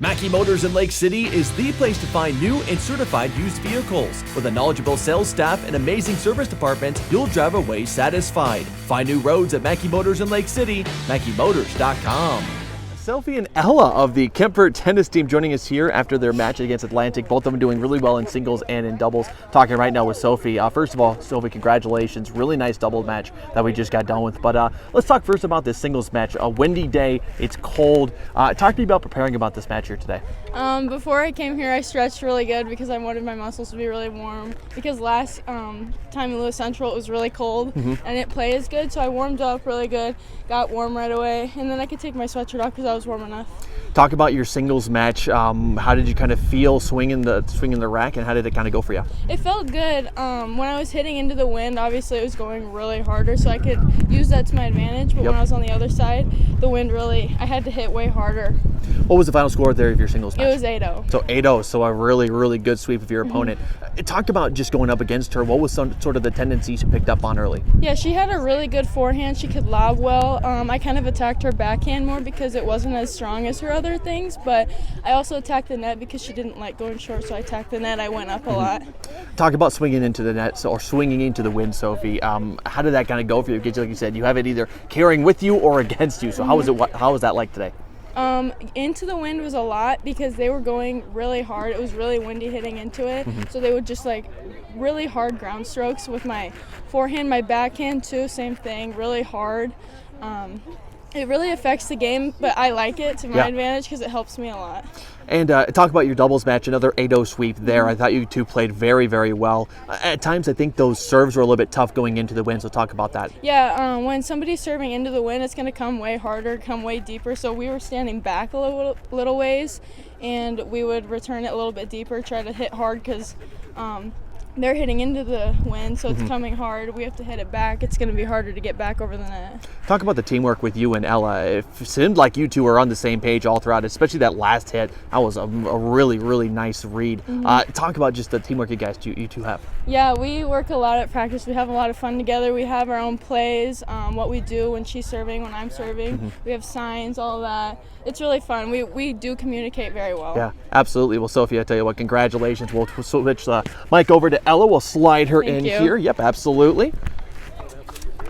Mackey Motors in Lake City is the place to find new and certified used vehicles. With a knowledgeable sales staff and amazing service department, you'll drive away satisfied. Find new roads at Mackey Motors in Lake City, MackeyMotors.com. Sophie and Ella of the Kuemper tennis team joining us here after their match against Atlantic. Both of them doing really well in singles and in doubles. Talking right now with Sophie. First of all, Sophie, congratulations. Really nice double match that we just got done with. But let's talk first about this singles match. A windy day. It's cold. Talk to me about preparing about this match here today. Before I came here, I stretched really good because I wanted my muscles to be really warm. Because last time in Lewis Central, it was really cold and it didn't play as good. So I warmed up really good, got warm right away, and then I could take my sweatshirt off because I was warm enough. Talk about your singles match. How did you kind of feel swinging the rack, and how did it kind of go for you? It felt good. When I was hitting into the wind, obviously it was going really harder, so I could use that to my advantage. But when I was on the other side, the wind I had to hit way harder. What was the final score there of your singles match? It was 8-0. So 8-0, so a really, really good sweep of your opponent. Talk about just going up against her. What was some sort of the tendencies you picked up on early? Yeah, she had a really good forehand. She could lob well. I kind of attacked her backhand more because it wasn't as strong as her other things, but I also attacked the net because she didn't like going short, so I attacked the net. I went up a lot. Talk about swinging into the net or swinging into the wind, Sophie. How did that kind of go for you? Because like you said, you have it either carrying with you or against you. So how was that like today? Into the wind was a lot because they were going really hard. It was really windy hitting into it. So they would just like really hard ground strokes with my forehand, my backhand too, same thing, really hard. It really affects the game, but I like it to my advantage because it helps me a lot. And talk about your doubles match, another 8-0 sweep there. I thought you two played very, very well. At times, I think those serves were a little bit tough going into the wind, so talk about that. Yeah, when somebody's serving into the wind, it's going to come way harder, come way deeper. So we were standing back a little ways, and we would return it a little bit deeper, try to hit hard because they're hitting into the wind, so it's coming hard. We have to hit it back. It's going to be harder to get back over the net. Talk about the teamwork with you and Ella. It seemed like you two were on the same page all throughout, especially that last hit. That was a really, really nice read. Talk about just the teamwork you two have. Yeah, we work a lot at practice. We have a lot of fun together. We have our own plays, what we do when she's serving, when I'm serving. We have signs, all of that. It's really fun. We do communicate very well. Yeah, absolutely. Well, Sophie, I tell you what, congratulations. We'll switch the mic over to Ella. We'll slide her in here. Yep, absolutely.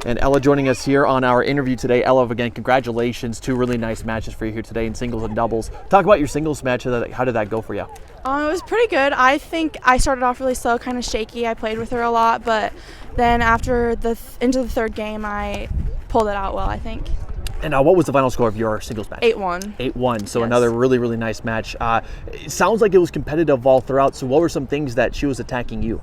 And Ella joining us here on our interview today. Ella, again, congratulations. 2 really nice matches for you here today in singles and doubles. Talk about your singles match. How did that go for you? It was pretty good. I think I started off really slow, kind of shaky. I played with her a lot, but then after into the third game, I pulled it out well, I think. And what was the final score of your singles match? 8-1. 8-1, so another really, really nice match. It sounds like it was competitive all throughout, so what were some things that she was attacking you?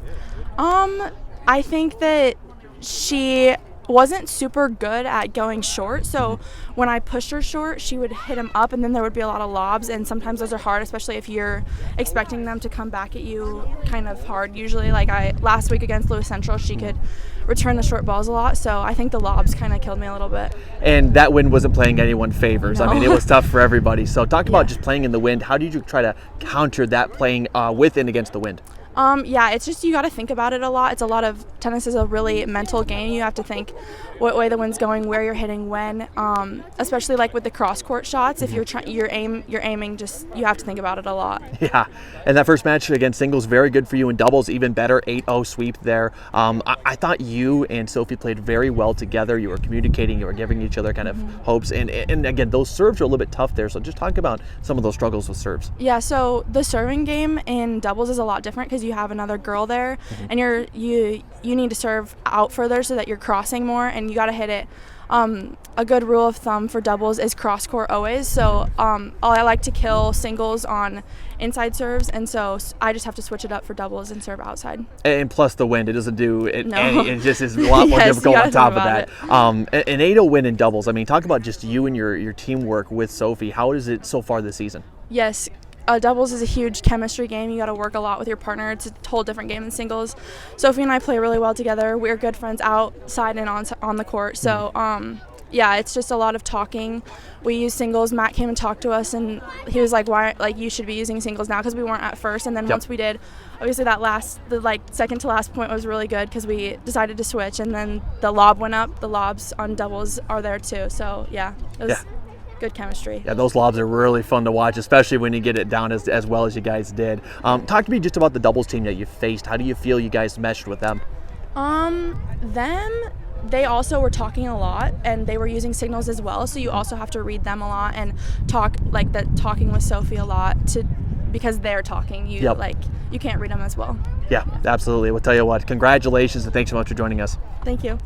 I think that she wasn't super good at going short, so when I pushed her short, she would hit him up, and then there would be a lot of lobs, and sometimes those are hard, especially if you're expecting them to come back at you kind of hard. Usually, like last week against Lewis Central, she could return the short balls a lot, so I think the lobs kind of killed me a little bit. And that wind wasn't playing anyone favors. No. I mean, it was tough for everybody. So talk about just playing in the wind. How did you try to counter that playing with and against the wind? Yeah, it's just you got to think about it a lot. It's a lot of tennis is a really mental game. You have to think what way the wind's going, where you're hitting, when. Especially like with the cross court shots, if you're aiming, just you have to think about it a lot. Yeah, and that first match against singles very good for you, in doubles even better, 8-0 sweep there. I thought you and Sophie played very well together. You were communicating, you were giving each other kind of hopes, and again those serves are a little bit tough there. So just talk about some of those struggles with serves. Yeah, so the serving game in doubles is a lot different because you have another girl there, and you need to serve out further so that you're crossing more, and you got to hit it. A good rule of thumb for doubles is cross court always. So I like to kill singles on inside serves, and so I just have to switch it up for doubles and serve outside. And plus the wind, it doesn't do it. No. It just is a lot more difficult on top of that. It. An 8-0 win in doubles. I mean, talk about just you and your teamwork with Sophie. How is it so far this season? Yes. Doubles is a huge chemistry game. You got to work a lot with your partner. It's a whole different game than singles. Sophie and I play really well together. We're good friends outside and on the court. So, yeah, it's just a lot of talking. We use singles. Matt came and talked to us, and he was like, "Why? Like, you should be using singles now," because we weren't at first. And then once we did, obviously the second to last point was really good because we decided to switch, and then the lob went up. The lobs on doubles are there too. So yeah, it was good chemistry. Yeah, those lobs are really fun to watch, especially when you get it down as well as you guys did. Talk to me just about the doubles team that you faced. How do you feel you guys meshed with them? They also were talking a lot, and they were using signals as well. So you also have to read them a lot and talking with Sophie a lot because they're talking. You can't read them as well. Yeah, absolutely. We'll tell you what. Congratulations and thanks so much for joining us. Thank you.